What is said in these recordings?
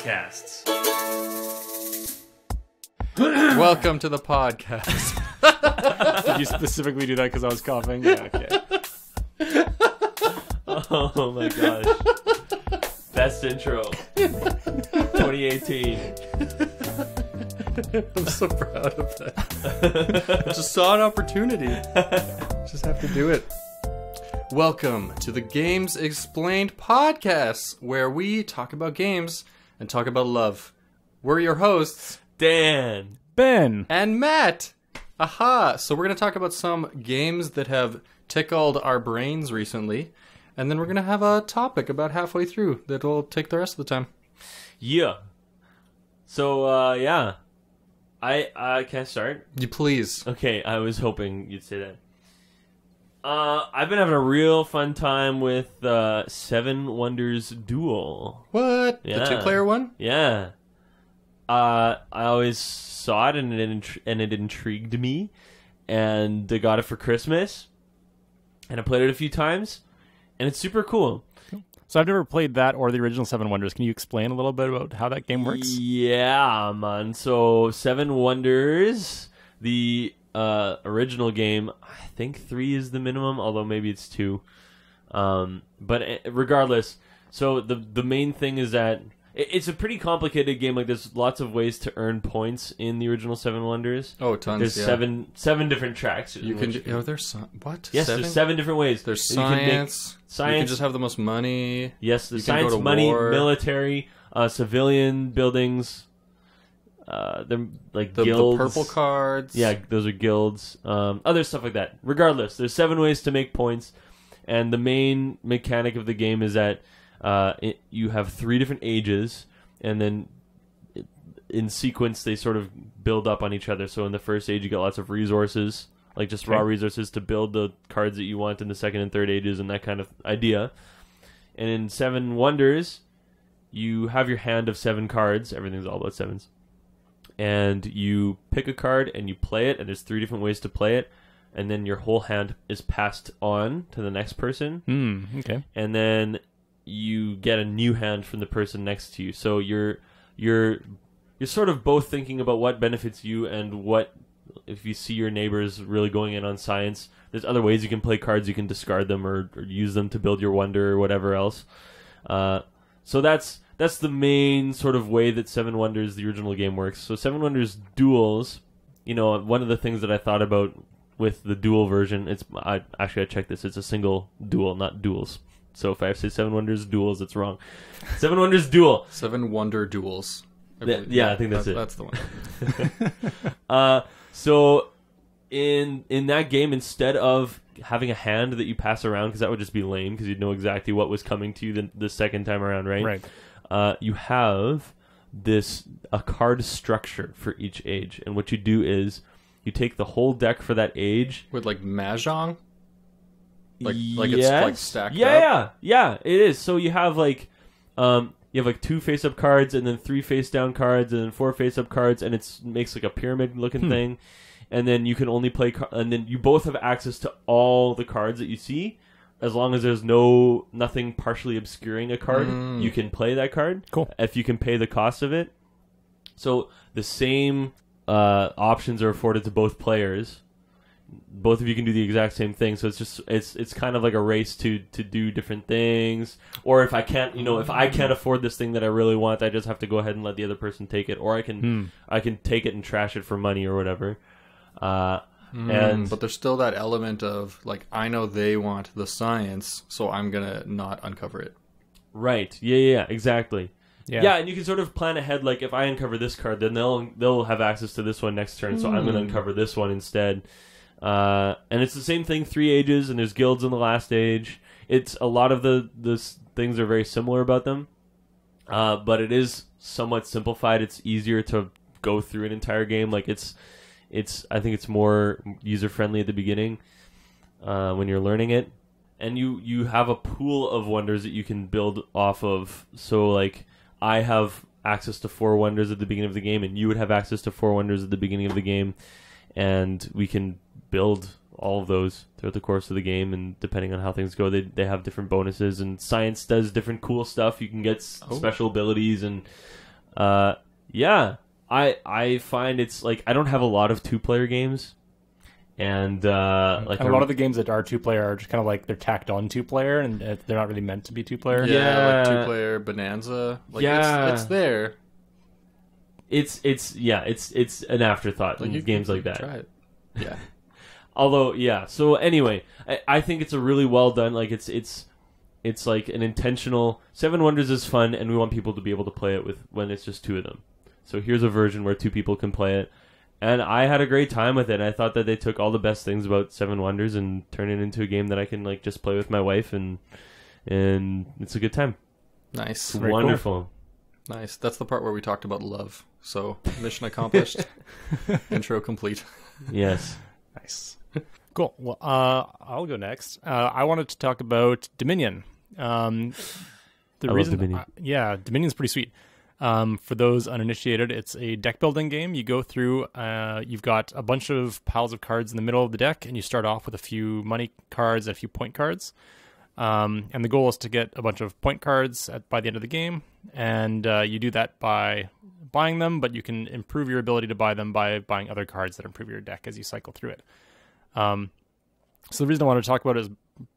podcasts. Welcome to the podcast. Did you specifically do that because I was coughing? Yeah, okay. Oh my gosh. Best intro. 2018. I'm so proud of that. I just saw an opportunity. Just have to do it. Welcome to the Games Explained podcast, where we talk about games and talk about love. We're your hosts, Dan, Ben, and Matt. Aha! So we're going to talk about some games that have tickled our brains recently, and then we're going to have a topic about halfway through that will take the rest of the time. Yeah. So, yeah. I can I start? You please. Okay, I was hoping you'd say that. I've been having a real fun time with Seven Wonders Duel. What? Yeah. The two-player one? Yeah. I always saw it and it intrigued me, and I got it for Christmas, and I played it a few times, and it's super cool. So I've never played that or the original Seven Wonders. Can you explain a little bit about how that game works? Yeah, man. So Seven Wonders, the original game, I think 3 is the minimum, although maybe it's 2. But regardless, so the main thing is that it's a pretty complicated game. Like, there's lots of ways to earn points in the original Seven Wonders. Oh, tons. There's yeah. seven different tracks. You can. There's what? Yes, 7? there's 7 different ways. There's You can make science. You can just have the most money. Yes, the You can go science, to money, war. military, civilian buildings. They're like The guilds. purple cards. Yeah, those are guilds. Other stuff like that. Regardless, there's 7 ways to make points, and the main mechanic of the game is that you have 3 different ages, and then in sequence they sort of build up on each other. So in the first age you get lots of resources, like just raw resources to build the cards that you want in the second and third ages and that kind of idea. And in Seven Wonders, you have your hand of 7 cards. Everything's all about 7s. And you pick a card and you play it, and there's 3 different ways to play it. And then your whole hand is passed on to the next person. Okay. And then you get a new hand from the person next to you. So you're sort of both thinking about what benefits you and what, if you see your neighbors really going in on science. There's other ways you can play cards. You can discard them or use them to build your wonder or whatever else. So that's the main sort of way that Seven Wonders, the original game, works. So Seven Wonders Duels, one of the things that I thought about with the duel version, I checked this. It's a single duel, not duels. So if I say Seven Wonders Duels, it's wrong. Seven Wonders Duel. 7 Wonder Duels. I think that's it. That's the one. So in that game, instead of having a hand that you pass around, because that would just be lame, because you'd know exactly what was coming to you the second time around, right? Right. You have a card structure for each age, and what you do is you take the whole deck for that age With like Mahjong? Like yes. it's like stacked up? Yeah, it is. So you have like 2 face-up cards, and then 3 face-down cards, and then 4 face-up cards, and it makes like a pyramid-looking thing. And then you can only play, and then you both have access to all the cards that you see, as long as there's nothing partially obscuring a card. You can play that card. Cool. If you can pay the cost of it. So the same options are afforded to both players. Both of you can do the exact same thing, so it's kind of like a race to do different things. Or if I can't afford this thing that I really want, I just have to go ahead and let the other person take it, or I can take it and trash it for money or whatever. But there's still that element of like, I know they want the science, so I'm gonna not uncover it. Right? Yeah, exactly. Yeah. And you can sort of plan ahead. Like, if I uncover this card, then they'll have access to this one next turn, so I'm gonna uncover this one instead. And it's the same thing, 3 ages, and there's guilds in the last age. It's a lot of the things are very similar about them, but it is somewhat simplified. It's easier to go through an entire game. Like, I think it's more user friendly at the beginning when you're learning it, and you have a pool of wonders that you can build off of. So like, I have access to 4 wonders at the beginning of the game, and you would have access to 4 wonders at the beginning of the game, and we can build all of those throughout the course of the game, and depending on how things go, they have different bonuses, and science does different cool stuff. You can get special abilities, and Yeah, I find it's like I don't have a lot of 2-player games, and like And a lot of the games that are 2-player are just kind of like they're tacked on 2-player, and they're not really meant to be 2-player. Yeah, like 2-player Bonanza. Like, it's there. It's an afterthought in games like that. Try it. Yeah. Although, yeah. So anyway, I think it's a really well done. Like it's like an intentional. Seven Wonders is fun, and we want people to be able to play it with when it's just 2 of them. So here's a version where 2 people can play it, and I had a great time with it. I thought that they took all the best things about Seven Wonders and turned it into a game that I can like just play with my wife, and it's a good time. Nice, It's wonderful. Cool. Nice. That's the part where we talked about love. So mission accomplished. Intro complete. Yes. Nice. Cool. Well, I'll go next. I wanted to talk about Dominion. Love Dominion. Dominion's pretty sweet. For those uninitiated, it's a deck building game. You go through, you've got a bunch of piles of cards in the middle of the deck, and you start off with a few money cards and a few point cards. And the goal is to get a bunch of point cards by the end of the game, and you do that by buying them, but you can improve your ability to buy them by buying other cards that improve your deck as you cycle through it. So the reason I wanted to talk about it is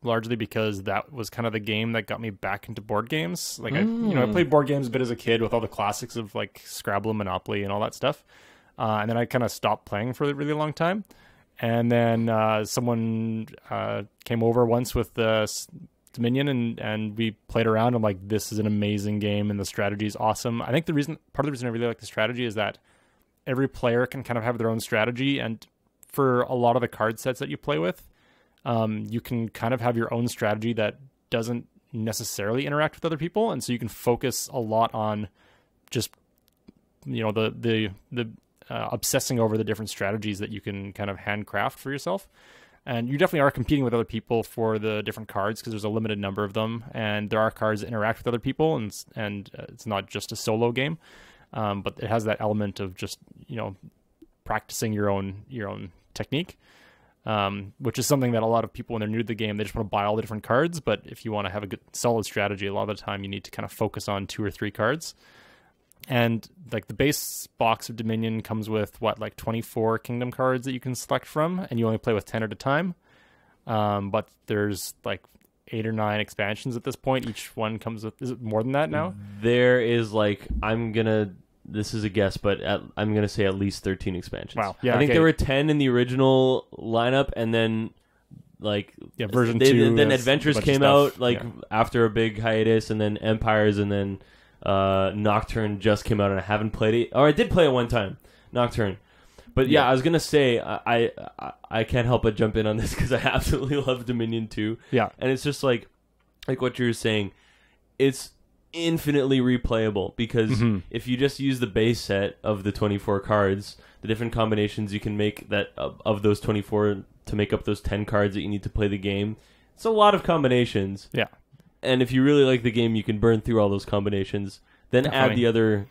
largely because that was kind of the game that got me back into board games. Like I played board games a bit as a kid with all the classics of like Scrabble and Monopoly and all that stuff. And then I kind of stopped playing for a really long time. And then someone came over once with Dominion and we played around. I'm like, this is an amazing game and the strategy is awesome. I think part of the reason I really like the strategy is that every player can kind of have their own strategy, and for a lot of the card sets that you play with, you can kind of have your own strategy that doesn't necessarily interact with other people, and so you can focus a lot on just the obsessing over the different strategies that you can kind of handcraft for yourself. And you definitely are competing with other people for the different cards because there's a limited number of them, and there are cards that interact with other people, and it's not just a solo game, but it has that element of just practicing your own technique, which is something that a lot of people when they're new to the game, they just want to buy all the different cards. But if you want to have a good solid strategy, a lot of the time you need to kind of focus on 2 or 3 cards. And like the base box of Dominion comes with 24 kingdom cards that you can select from, and you only play with 10 at a time. But there's like 8 or 9 expansions at this point. Each one comes with, is it more than that now? There is this is a guess, but I'm going to say at least 13 expansions. Wow. Yeah, I think there were 10 in the original lineup, and then version 2. Then Adventures came out after a big hiatus, and then Empires, and then Nocturne just came out, and I haven't played it. Or I did play it one time, Nocturne. But I was gonna say I can't help but jump in on this because I absolutely love Dominion 2. Yeah, and it's just like what you were saying, it's infinitely replayable because if you just use the base set of the 24 cards, the different combinations you can make that of those 24 to make up those 10 cards that you need to play the game. It's a lot of combinations. Yeah. And if you really like the game, you can burn through all those combinations. Then add the other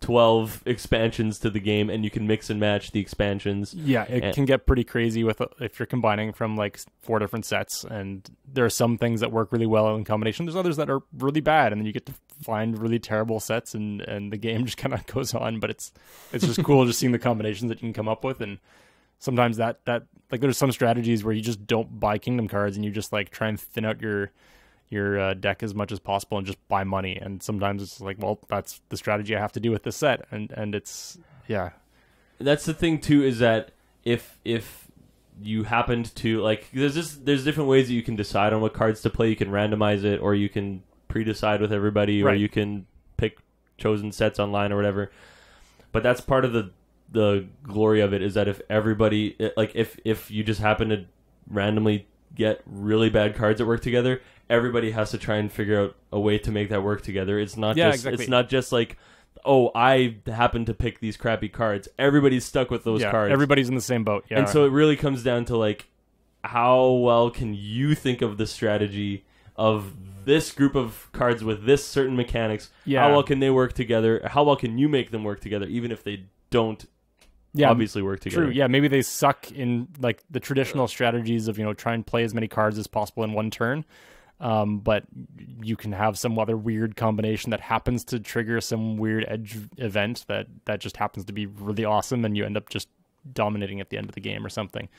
12 expansions to the game, and you can mix and match the expansions. Yeah, it can get pretty crazy if you're combining from 4 different sets. And there are some things that work really well in combination. There's others that are really bad, and then you get to find really terrible sets, and the game just kind of goes on. But it's just cool just seeing the combinations that you can come up with. And sometimes that there's some strategies where you just don't buy kingdom cards, and you just try and thin out your deck as much as possible and just buy money. And sometimes it's that's the strategy I have to do with this set, and it's that's the thing too, is that if you happened to there's different ways that you can decide on what cards to play. You can randomize it, or you can pre-decide with everybody, or you can pick chosen sets online or whatever. But that's part of the glory of it, is that if everybody if you just happen to randomly get really bad cards that work together, everybody has to try and figure out a way to make that work together. It's not it's not just I happen to pick these crappy cards. Everybody's stuck with those cards. Everybody's in the same boat. Yeah. And so it really comes down to how well can you think of the strategy of this group of cards with this certain mechanics? Yeah. How well can they work together? How well can you make them work together, even if they don't obviously work together? True. Yeah, maybe they suck in the traditional strategies of try and play as many cards as possible in one turn. but you can have some other weird combination that happens to trigger some weird edge event that just happens to be really awesome, and you end up just dominating at the end of the game or something.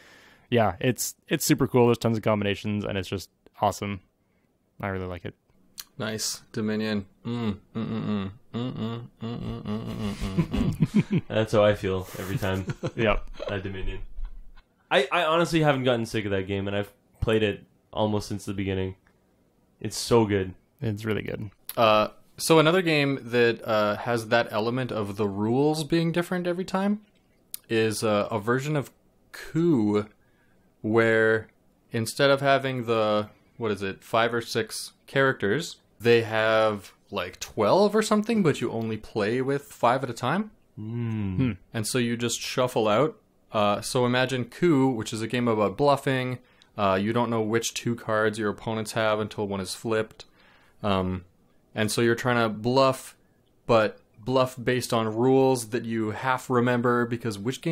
Yeah, it's super cool. There's tons of combinations, and it's just awesome. I really like it. Nice. Dominion. That's how I feel every time. Yep. Dominion. I honestly haven't gotten sick of that game, and I've played it almost since the beginning. It's so good. It's really good. So another game that has that element of the rules being different every time is a version of Coup, where instead of having the, 5 or 6 characters, they have like 12 or something, but you only play with 5 at a time. And so you just shuffle out. So imagine Coup, which is a game about bluffing. You don't know which 2 cards your opponents have until one is flipped. And so you're trying to bluff, but bluff based on rules that you half remember because which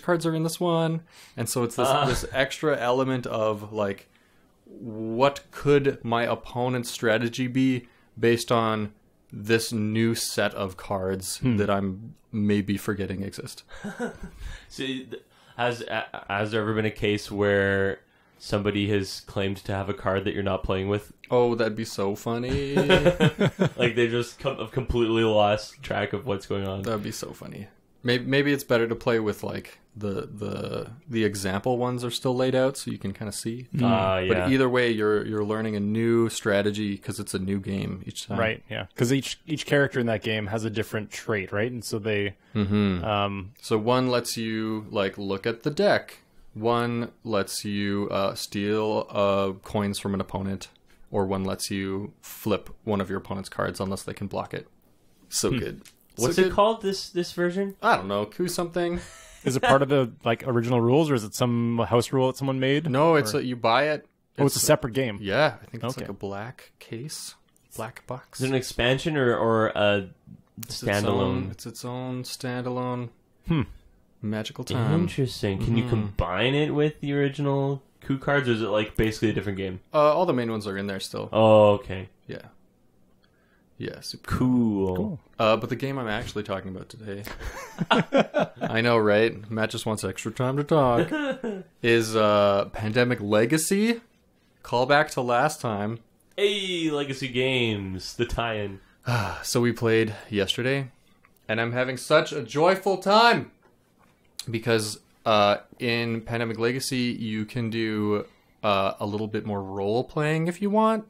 cards are in this one. And so it's this extra element of like, what could my opponent's strategy be based on this new set of cards that I'm maybe forgetting exist. See, has there ever been a case where somebody has claimed to have a card that you're not playing with? Oh, that'd be so funny. Like they just have completely lost track of what's going on. That'd be so funny. Maybe it's better to play with like the example ones are still laid out so you can kind of see. Yeah. But either way, you're learning a new strategy because it's a new game each time. Right. Yeah. Because each character in that game has a different trait, right? And so they. So one lets you like look at the deck. One lets you steal coins from an opponent, or one lets you flip one of your opponent's cards unless they can block it. So good. What's it called? This version? I don't know. Coup something. Is it part of the like original rules, or is it some house rule that someone made? No, it's you buy it. It's a separate game. Yeah, I think it's like a black case, black box. Is it an expansion or a standalone? It's its own standalone. Magical time. Interesting. Can you combine it with the original Coup cards, or is it like basically a different game? All the main ones are in there still. Oh, okay. Yeah. Yeah, super cool. But the game I'm actually talking about today, I know, right? Matt just wants extra time to talk, is Pandemic Legacy. Callback to last time. Hey, Legacy Games, the tie-in. So we played yesterday, and I'm having such a joyful time because in Pandemic Legacy you can do a little bit more role-playing if you want.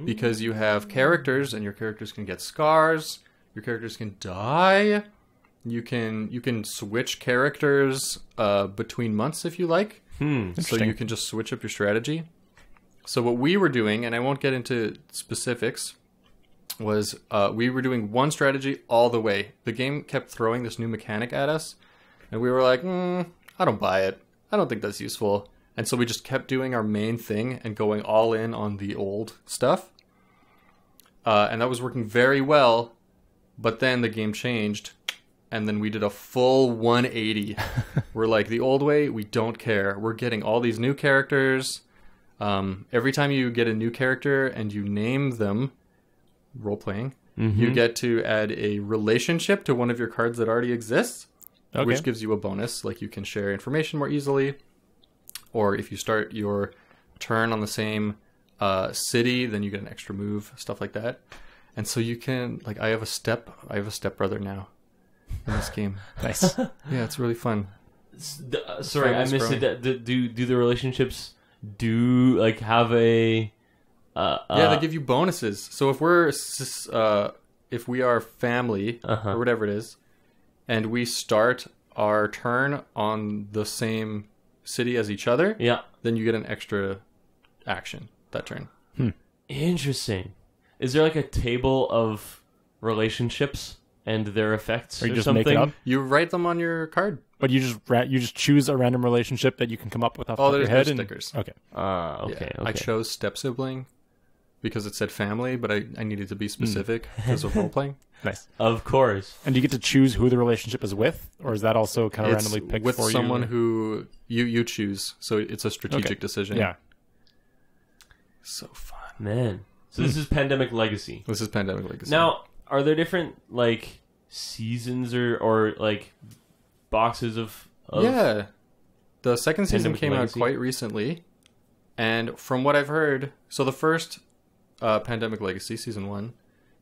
Because you have characters, and your characters can get scars. Your characters can die. You can switch characters between months if you like. So you can just switch up your strategy. So what we were doing, and I won't get into specifics, was we were doing one strategy all the way. The game kept throwing this new mechanic at us, and we were like, I don't buy it. I don't think that's useful. And so we just kept doing our main thing and going all in on the old stuff. And that was working very well. But then the game changed. And then we did a full 180. We're like, the old way, we don't care. We're getting all these new characters. Every time you get a new character and you name them, role-playing, you get to add a relationship to one of your cards that already exists. Okay. Which gives you a bonus. Like you can share information more easily. Or if you start your turn on the same city, then you get an extra move, stuff like that. And so you can, like, I have a stepbrother now in this game. Nice. Yeah, it's really fun. Sorry, I missed it. Do the relationships have a? Yeah, they give you bonuses. So if we are family or whatever it is, and we start our turn on the same city as each other, then you get an extra action that turn. Interesting. Is there like a table of relationships and their effects or you just something? make it up? You write them on your card. But you just choose a random relationship that you can come up with off the top of your head. Stickers. Okay. Okay. I chose step sibling because it said family, but I needed to be specific because of role playing. Nice. Of course. And do you get to choose who the relationship is with, or is that also kind of randomly picked with for you? With someone who you choose, so it's a strategic decision. Yeah. So fun. Man. So this is Pandemic Legacy. This is Pandemic Legacy. Now, are there different, like, seasons or like, boxes of yeah. The second season Pandemic came Legacy? out quite recently. And from what I've heard, so the first Pandemic Legacy, Season 1,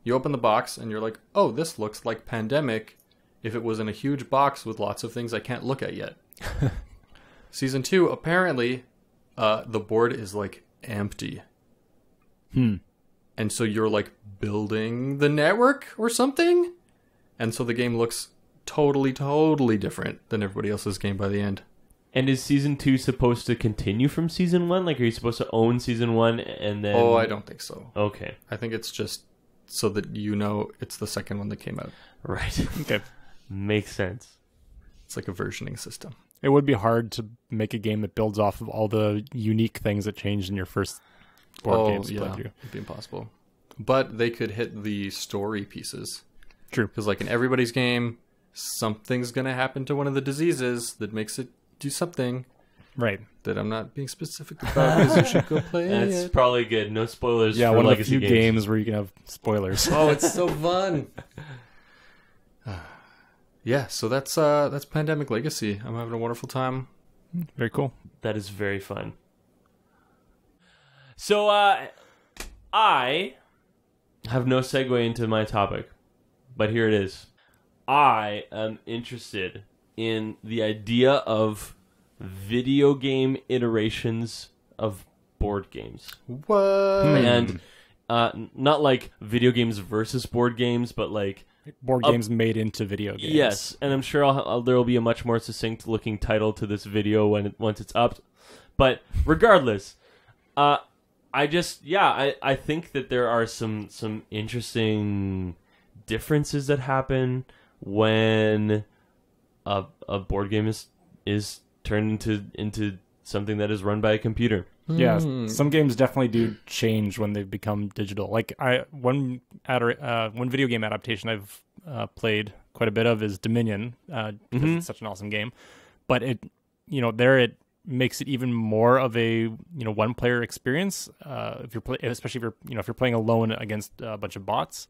you open the box and you're like, oh, this looks like Pandemic if it was in a huge box with lots of things I can't look at yet. Season 2, apparently, the board is, like, empty. And so you're, like, building the network or something? And so the game looks totally different than everybody else's game by the end. And is Season 2 supposed to continue from Season 1? Like, are you supposed to own Season 1 and then... Oh, I don't think so. Okay. I think it's just so that you know it's the second one that came out. Right. Okay. Makes sense. It's like a versioning system. It would be hard to make a game that builds off of all the unique things that changed in your first board games to play through. It'd be impossible. But they could hit the story pieces. True. Because like in everybody's game, something's going to happen to one of the diseases that makes it do something. Right. That I'm not being specific about because you should go play That's it. probably good. No spoilers Yeah, for one of the Legacy few games where you can have spoilers. Oh, it's so fun. Yeah, so that's Pandemic Legacy. I'm having a wonderful time. Very cool. That is very fun. So, I have no segue into my topic, but here it is. I am interested in the idea of video game iterations of board games. What? And not like video games versus board games, but like... Board games made into video games. Yes, and I'm sure there will be a much more succinct looking title to this video once it's up. But regardless, I think that there are some interesting differences that happen when a board game is turned into something that is run by a computer. Yeah, some games definitely do change when they become digital. Like one video game adaptation I've played quite a bit of is Dominion, because it's such an awesome game. But it makes it even more of a one player experience. Especially if you're playing alone against a bunch of bots.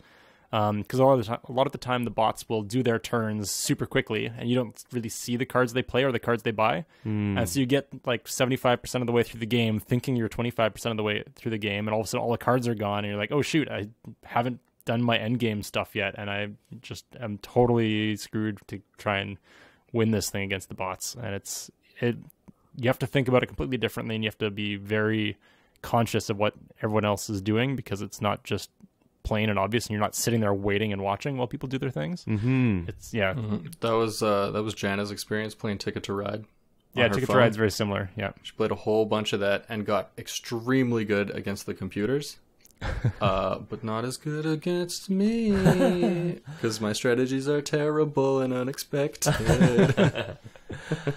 Because a lot of the time the bots will do their turns super quickly and you don't really see the cards they play or the cards they buy. And so you get like 75% of the way through the game thinking you're 25% of the way through the game, and all of a sudden all the cards are gone and you're like, oh shoot, I haven't done my end game stuff yet and I just am totally screwed to try and win this thing against the bots. And you have to think about it completely differently, and you have to be very conscious of what everyone else is doing, because it's not just plain and obvious and you're not sitting there waiting and watching while people do their things. It's That was Jana's experience playing Ticket to Ride. Ticket to Ride's very similar. Yeah, she played a whole bunch of that and got extremely good against the computers, but not as good against me because my strategies are terrible and unexpected. Yeah,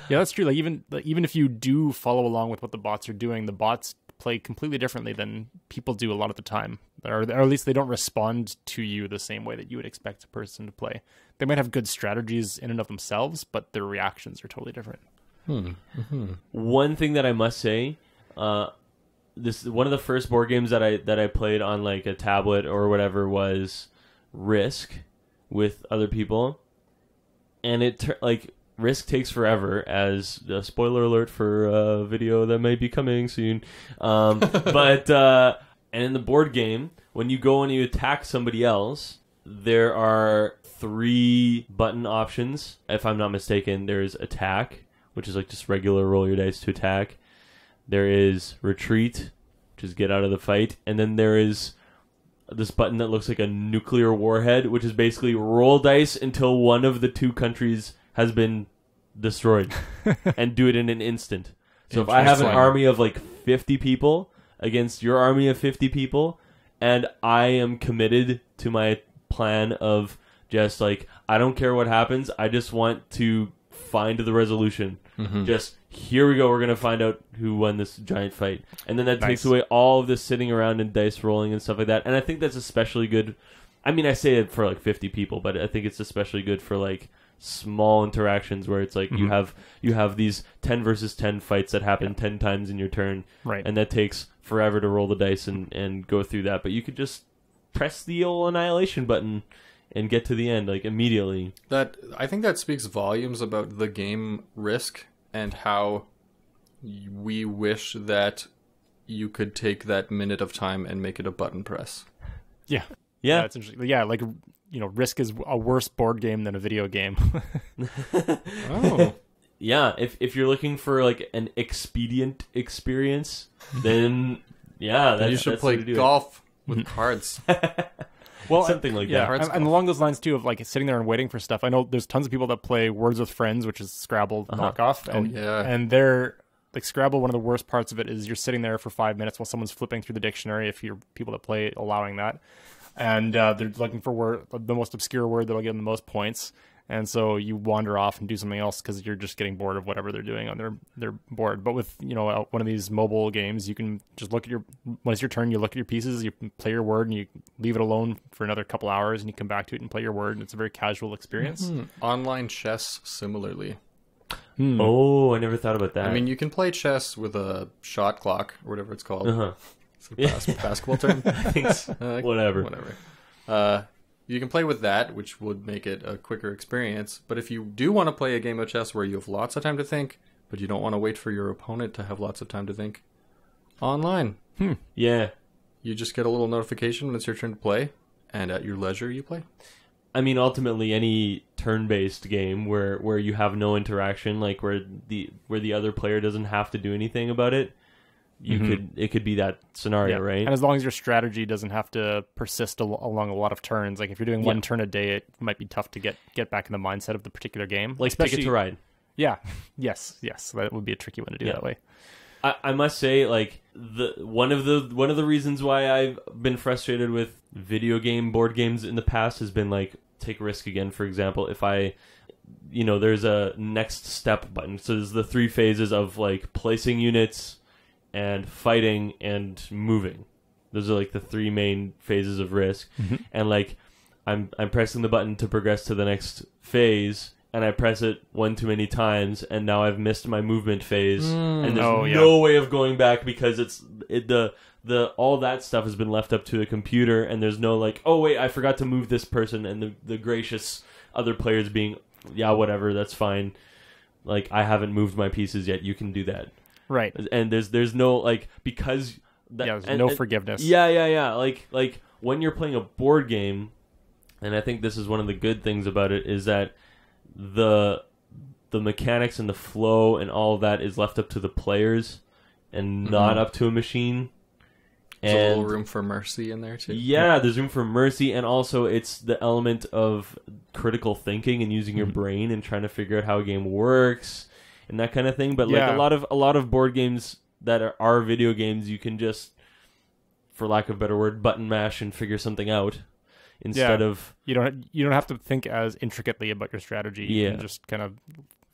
that's true. Like even if you do follow along with what the bots are doing, the bots play completely differently than people do a lot of the time, or at least they don't respond to you the same way that you would expect a person to play. They might have good strategies in and of themselves, but their reactions are totally different. One thing that I must say, this one of the first board games that I played on like a tablet or whatever was Risk with other people, and Risk takes forever, as a spoiler alert for a video that might be coming soon. But and in the board game, when you go and you attack somebody else, there are 3 button options. If I'm not mistaken, there's attack, which is like just regular roll your dice to attack. There is retreat, which is get out of the fight. And then there is this button that looks like a nuclear warhead, which is basically roll dice until one of the 2 countries has been destroyed and do it in an instant. So if I have an army of like 50 people against your army of 50 people, and I am committed to my plan of just like, I don't care what happens, I just want to find the resolution. Just, here we go, we're going to find out who won this giant fight. And then that takes away all of this sitting around and dice rolling and stuff like that. And I think that's especially good. I mean, I say it for like 50 people, but I think it's especially good for like small interactions where it's like you have these 10 versus 10 fights that happen 10 times in your turn, right? And that takes forever to roll the dice and go through that. But you could just press the old annihilation button and get to the end like immediately. I think that speaks volumes about the game Risk and how we wish that you could take that minute of time and make it a button press. Yeah. That's interesting. Yeah, like, Risk is a worse board game than a video game. Oh. Yeah, if you're looking for like an expedient experience, then you should play golf with cards. Well, something like that. And along those lines too, of like sitting there and waiting for stuff. I know there's tons of people that play Words with Friends, which is Scrabble knockoff, and they're like Scrabble. One of the worst parts of it is you're sitting there for 5 minutes while someone's flipping through the dictionary. If you're people that play allowing that, and they're looking for the most obscure word that'll get them the most points. And so you wander off and do something else because you're just getting bored of whatever they're doing on their board. But with one of these mobile games, you can just look at when it's your turn, you look at your pieces, you play your word, and you leave it alone for another couple hours, and you come back to it and play your word, and it's a very casual experience. Online chess, similarly. Oh, I never thought about that. I mean, you can play chess with a shot clock or whatever it's called. It's a basketball term. I think so. Whatever. You can play with that, which would make it a quicker experience. But if you do want to play a game of chess where you have lots of time to think, but you don't want to wait for your opponent to have lots of time to think, online. Yeah. You just get a little notification when it's your turn to play, and at your leisure, you play. I mean, ultimately, any turn-based game where you have no interaction, like where the other player doesn't have to do anything about it, it could be that scenario, right? And as long as your strategy doesn't have to persist along a lot of turns, like if you're doing one turn a day, it might be tough to get back in the mindset of the particular game. Like Ticket to Ride. Yeah. Yes. That would be a tricky one to do that way. I must say, like one of the reasons why I've been frustrated with board games in the past has been like take Risk again, for example. If there's a next step button, so there's the 3 phases of like placing units and fighting and moving. Those are like the 3 main phases of Risk. And like I'm pressing the button to progress to the next phase, and I press it one too many times, and now I've missed my movement phase, and there's no way of going back because the all that stuff has been left up to the computer, and there's no like, oh wait, I forgot to move this person, and the gracious other players being, yeah, whatever, that's fine. Like, I haven't moved my pieces yet. You can do that. Right. And there's no like, because there's no forgiveness. Yeah. Like when you're playing a board game, and I think this is one of the good things about it, is that the mechanics and the flow and all of that is left up to the players and not up to a machine. There's a little room for mercy in there too. Yeah, there's room for mercy, and also it's the element of critical thinking and using your brain and trying to figure out how a game works and that kind of thing. But like a lot of board games that are video games, you can just, for lack of a better word, button mash and figure something out instead of you don't have to think as intricately about your strategy. You can just kind of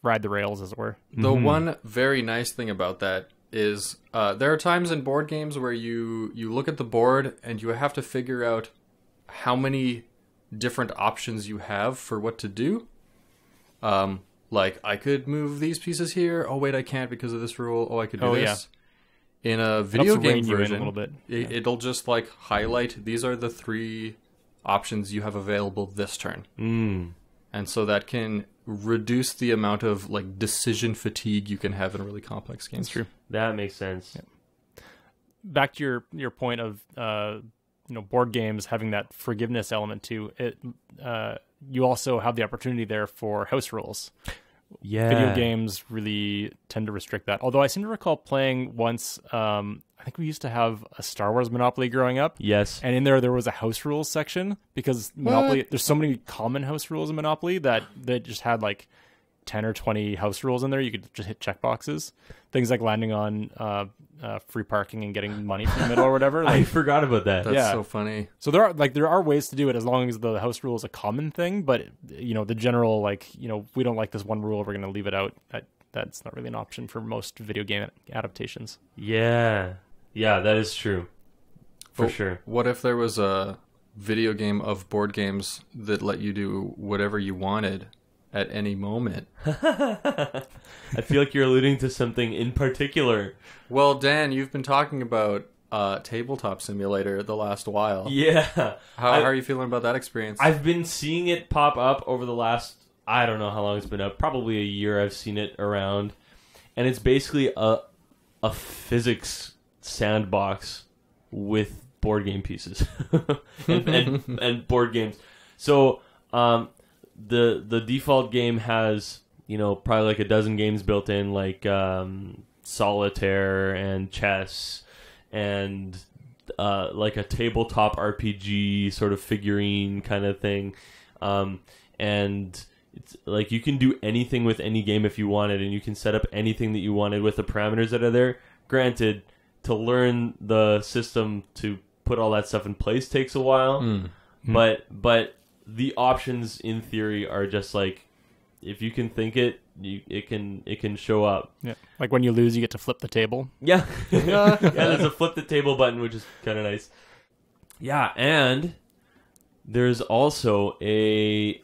ride the rails, as it were. The one very nice thing about that is there are times in board games where you look at the board and you have to figure out how many different options you have for what to do. Like, I could move these pieces here. Oh, wait, I can't because of this rule. Oh, I could do this. Yeah. In a video game version, a little bit. It'll just like highlight, these are the 3 options you have available this turn. And so that can reduce the amount of like decision fatigue you can have in really complex games. That's true. That makes sense. Yeah. Back to your point of board games having that forgiveness element too. You also have the opportunity there for house rules. Yeah. Video games really tend to restrict that. Although I seem to recall playing once, I think we used to have a Star Wars Monopoly growing up. Yes. And in there was a house rules section because Monopoly, there's so many common house rules in Monopoly that they just had like 10 or 20 house rules in there. You could just hit checkboxes. Things like landing on free parking and getting money from the middle or whatever. Like, I forgot about that. That's so funny. So there are ways to do it as long as the house rule is a common thing, but the general we don't like this one rule, we're going to leave it out. That's not really an option for most video game adaptations. Yeah. Yeah, that is true. For sure. What if there was a video game of board games that let you do whatever you wanted at any moment? I feel like you're alluding to something in particular. Well, Dan, you've been talking about Tabletop Simulator the last while. Yeah. How are you feeling about that experience? I've been seeing it pop up over the last, I don't know how long it's been up, probably a year I've seen it around. And it's basically a physics sandbox with board game pieces and board games. So the default game has, probably like a dozen games built in, like solitaire and chess and like a tabletop RPG sort of figurine kind of thing. And it's like you can do anything with any game if you wanted, and you can set up anything that you wanted with the parameters that are there. Granted, to learn the system to put all that stuff in place takes a while, but the options in theory are just like, if you can think it, it can show up. Yeah, like when you lose, you get to flip the table. Yeah, yeah. There's a flip the table button, which is kind of nice. Yeah, and there's also a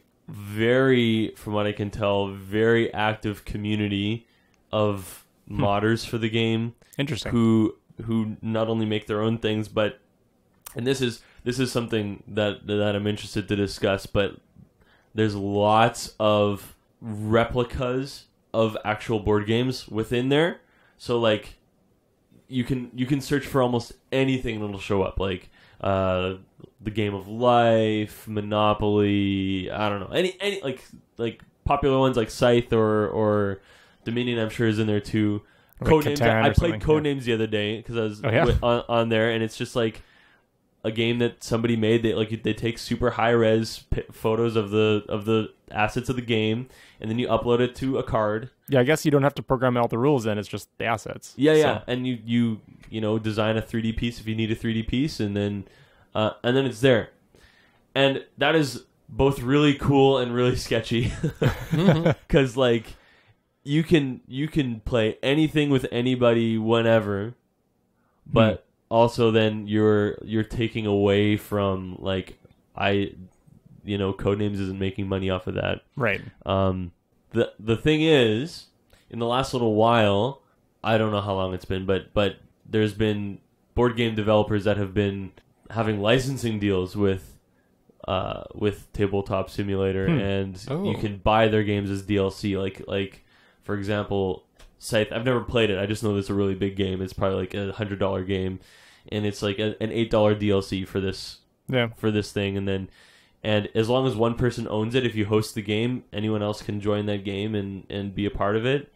from what I can tell, very active community of modders for the game. Interesting. Who not only make their own things, but, and this is something that I'm interested to discuss, but there's lots of replicas of actual board games within there. So like you can search for almost anything and it'll show up, like the Game of Life, Monopoly, I don't know, any like popular ones like Scythe or Dominion, I'm sure is in there too. Codenames. I played Codenames the other day because I was on there, and it's just like a game that somebody made. They take super high res photos of the assets of the game, and then you upload it to a card. Yeah, I guess you don't have to program all the rules. Then it's just the assets. Yeah, and you design a 3D piece if you need a 3D piece, and then it's there, and that is both really cool and really sketchy because like. You can play anything with anybody whenever, but also then you're taking away from like Codenames isn't making money off of that. Right. The thing is, in the last little while, I don't know how long it's been, but there's been board game developers that have been having licensing deals with Tabletop Simulator, and you can buy their games as DLC. Like. For example, Scythe, I've never played it. I just know it's a really big game. It's probably like a $100 game, and it's like an $8 DLC for this thing. And as long as one person owns it, if you host the game, anyone else can join that game and be a part of it.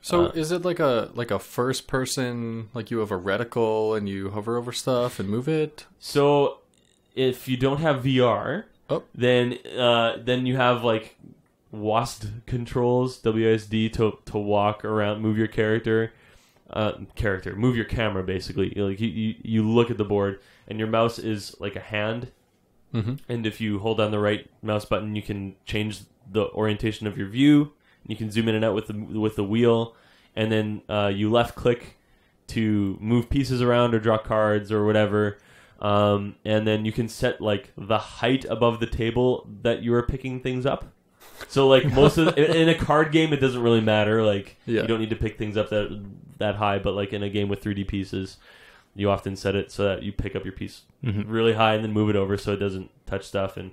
So is it like a first person, like you have a reticle and you hover over stuff and move it? So if you don't have VR, then you have like WASD controls, WASD to walk around, move your move your camera basically. Like you look at the board and your mouse is like a hand, and if you hold down the right mouse button, you can change the orientation of your view. You can zoom in and out with the wheel, and then you left click to move pieces around or draw cards or whatever. And then you can set like the height above the table that you are picking things up. So like most of in a card game, it doesn't really matter. Like you don't need to pick things up that high. But like in a game with 3D pieces, you often set it so that you pick up your piece really high and then move it over so it doesn't touch stuff. And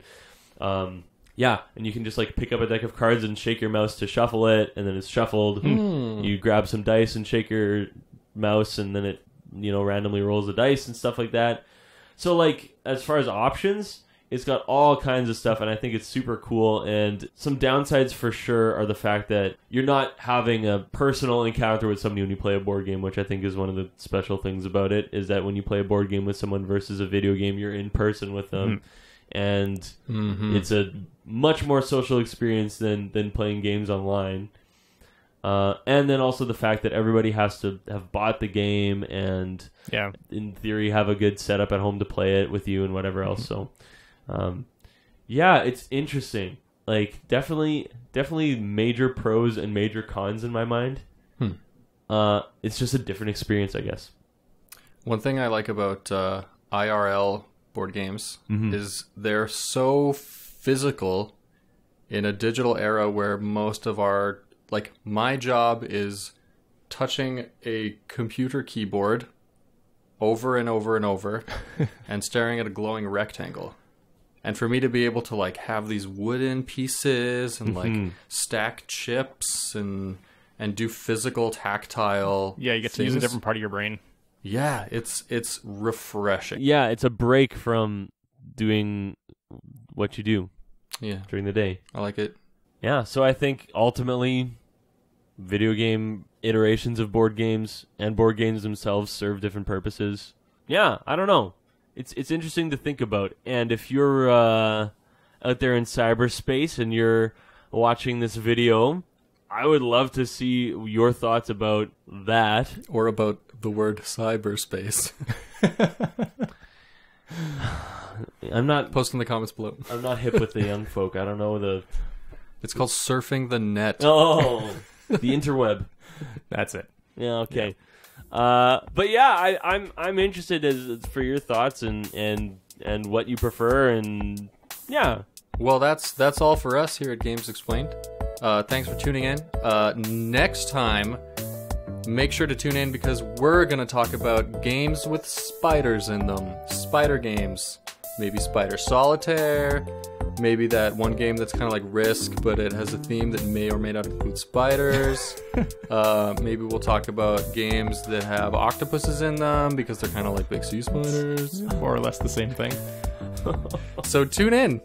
and you can just like pick up a deck of cards and shake your mouse to shuffle it, and then it's shuffled. You grab some dice and shake your mouse, and then it randomly rolls the dice and stuff like that. So like as far as options, it's got all kinds of stuff, and I think it's super cool. And some downsides for sure are the fact that you're not having a personal encounter with somebody when you play a board game, which I think is one of the special things about it, is that when you play a board game with someone versus a video game, you're in person with them. And it's a much more social experience than playing games online. And then also the fact that everybody has to have bought the game and in theory have a good setup at home to play it with you and whatever else. So it's interesting. Like definitely major pros and major cons in my mind. It's just a different experience, I guess. One thing I like about IRL board games is they're so physical in a digital era where most of our, like, my job is touching a computer keyboard over and over and over and staring at a glowing rectangle. And for me to be able to like have these wooden pieces and like stack chips and do physical tactile Yeah, you get to things. use a different part of your brain. Yeah, it's refreshing. Yeah, it's a break from doing what you do during the day. I like it. Yeah, so I think ultimately video game iterations of board games and board games themselves serve different purposes. Yeah, I don't know. It's interesting to think about. And if you're out there in cyberspace and you're watching this video, I would love to see your thoughts about that. Or about the word cyberspace. I'm not Post in the comments below. I'm not hip with the young folk. I don't know the It's called surfing the net. the interweb. That's it. Yeah, okay. But yeah, I'm interested for your thoughts and what you prefer, and yeah. Well, that's all for us here at Games Explained. Thanks for tuning in. Next time, make sure to tune in because we're going to talk about games with spiders in them. Spider games. Maybe Spider Solitaire. Maybe that one game that's kind of like Risk, but it has a theme that may or may not include spiders. Maybe we'll talk about games that have octopuses in them because they're kind of like big sea spiders. More or less the same thing. So tune in.